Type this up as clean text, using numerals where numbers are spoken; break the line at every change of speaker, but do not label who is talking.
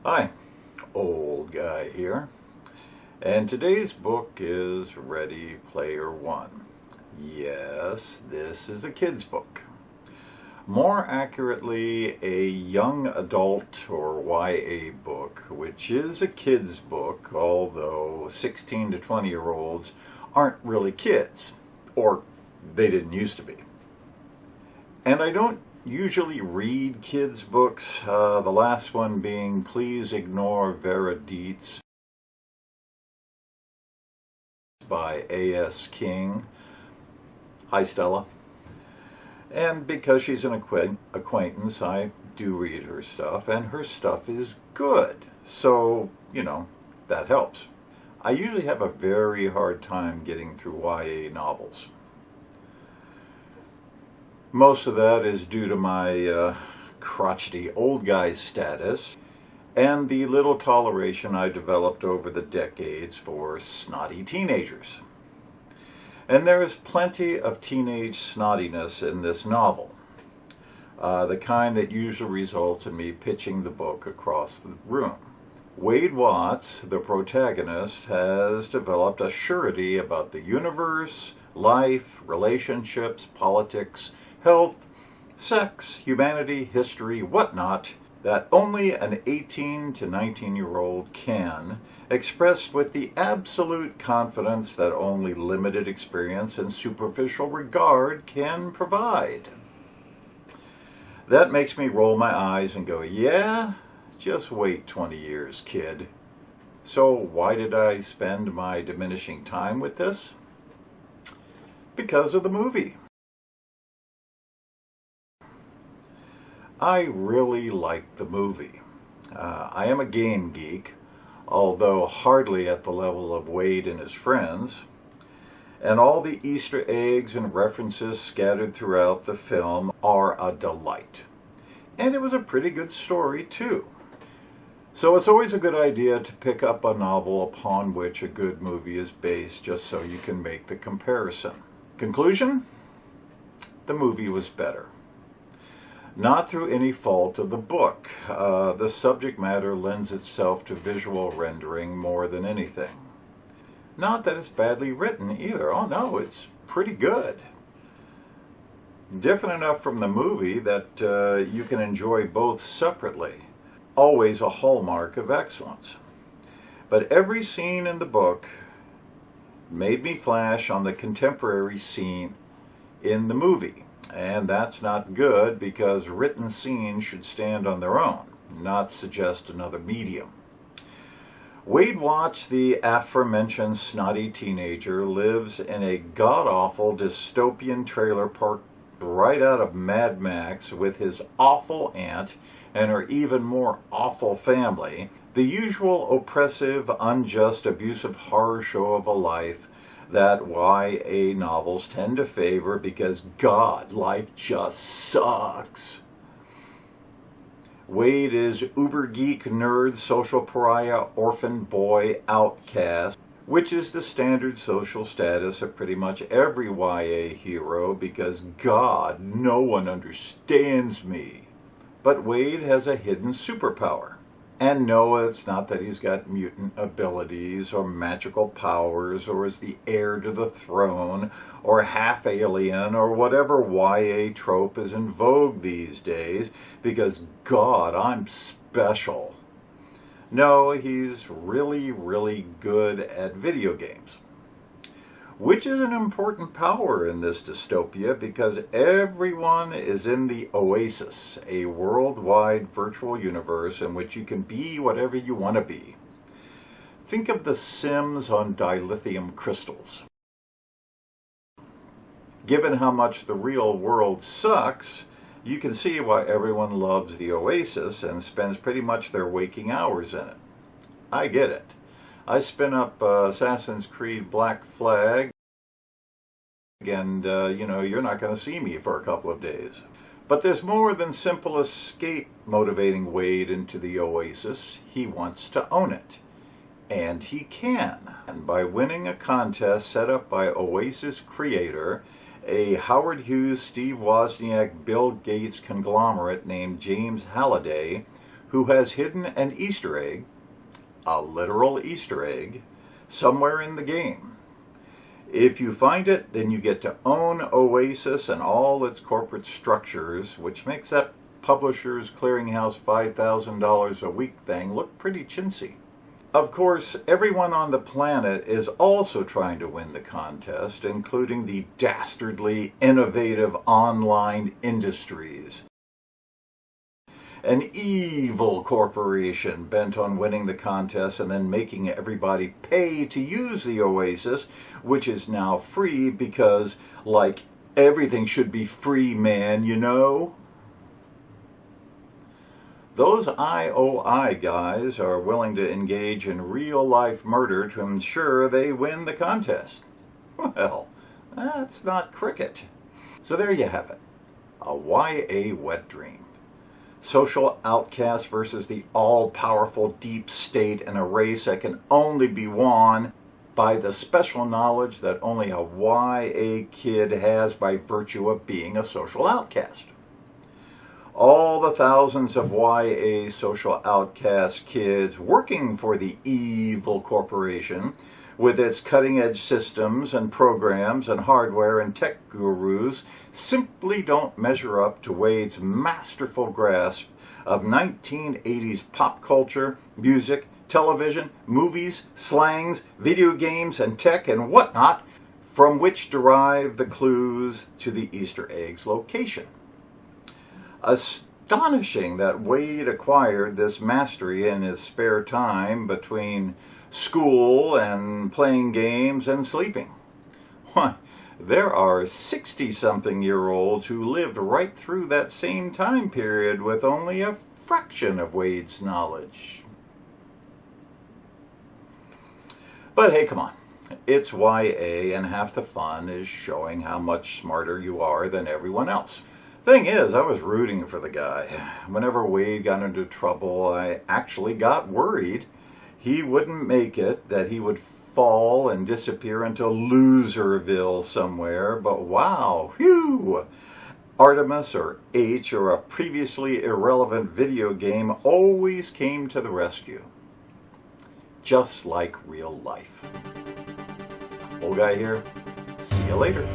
Hi, old guy here, and today's book is Ready Player One. Yes, this is a kid's book. More accurately, a young adult or YA book, which is a kid's book, although 16 to 20-year-olds aren't really kids, or they didn't used to be. And I don't usually read kids' books, the last one being Please Ignore Vera Dietz by A.S. King. Hi, Stella. And because she's an acquaintance, I do read her stuff, and her stuff is good. So, that helps. I usually have a very hard time getting through YA novels. Most of that is due to my crotchety old guy status and the little toleration I developed over the decades for snotty teenagers. And there is plenty of teenage snottiness in this novel, the kind that usually results in me pitching the book across the room. Wade Watts, the protagonist, has developed a surety about the universe, life, relationships, politics, health, sex, humanity, history, whatnot, that only an 18 to 19-year-old can, expressed with the absolute confidence that only limited experience and superficial regard can provide. That makes me roll my eyes and go, yeah, just wait 20 years, kid. So why did I spend my diminishing time with this? Because of the movie. I really liked the movie. I am a game geek, although hardly at the level of Wade and his friends, and all the Easter eggs and references scattered throughout the film are a delight. And it was a pretty good story, too. So it's always a good idea to pick up a novel upon which a good movie is based, just so you can make the comparison. Conclusion? The movie was better. Not through any fault of the book. The subject matter lends itself to visual rendering more than anything. Not that it's badly written either. Oh no, it's pretty good. Different enough from the movie that you can enjoy both separately. Always a hallmark of excellence. But every scene in the book made me flash on the contemporary scene in the movie. And that's not good, because written scenes should stand on their own, not suggest another medium. Wade Watts, the aforementioned snotty teenager, lives in a god-awful dystopian trailer park right out of Mad Max with his awful aunt and her even more awful family, the usual oppressive, unjust, abusive horror show of a life that YA novels tend to favor because, God, life just sucks. Wade is uber geek, nerd, social pariah, orphan boy, outcast, which is the standard social status of pretty much every YA hero because, God, no one understands me. But Wade has a hidden superpower. And no, it's not that he's got mutant abilities or magical powers or is the heir to the throne or half alien or whatever YA trope is in vogue these days, because, God, I'm special. No, he's really, really good at video games, which is an important power in this dystopia because everyone is in the Oasis, a worldwide virtual universe in which you can be whatever you want to be. Think of the Sims on dilithium crystals. Given how much the real world sucks, you can see why everyone loves the Oasis and spends pretty much their waking hours in it. I get it. I spin up Assassin's Creed Black Flag, and you're not going to see me for a couple of days. But there's more than simple escape motivating Wade into the Oasis. He wants to own it. And he can. And by winning a contest set up by Oasis creator, a Howard Hughes, Steve Wozniak, Bill Gates conglomerate named James Halliday, who has hidden an Easter egg, a literal Easter egg, somewhere in the game. If you find it, then you get to own Oasis and all its corporate structures, which makes that Publishers Clearinghouse $5,000 a week thing look pretty chintzy. Of course, everyone on the planet is also trying to win the contest, including the dastardly innovative online industries. An evil corporation bent on winning the contest and then making everybody pay to use the Oasis, which is now free because, like, everything should be free, man, you know? Those IOI guys are willing to engage in real-life murder to ensure they win the contest. Well, that's not cricket. So there you have it. A YA wet dream. Social outcasts versus the all-powerful deep state in a race that can only be won by the special knowledge that only a YA kid has by virtue of being a social outcast. All the thousands of YA social outcast kids working for the evil corporation with its cutting-edge systems and programs and hardware and tech gurus simply don't measure up to Wade's masterful grasp of 1980s pop culture, music, television, movies, slangs, video games, and tech and whatnot, from which derive the clues to the Easter egg's location. Astonishing that Wade acquired this mastery in his spare time between school and playing games and sleeping. Why, there are 60-something-year-olds who lived right through that same time period with only a fraction of Wade's knowledge. But hey, come on. It's YA, and half the fun is showing how much smarter you are than everyone else. Thing is, I was rooting for the guy. Whenever Wade got into trouble, I actually got worried he wouldn't make it, that he would fall and disappear into Loserville somewhere. But wow, whew! Artemis or H or a previously irrelevant video game always came to the rescue. Just like real life. Old guy here. See you later.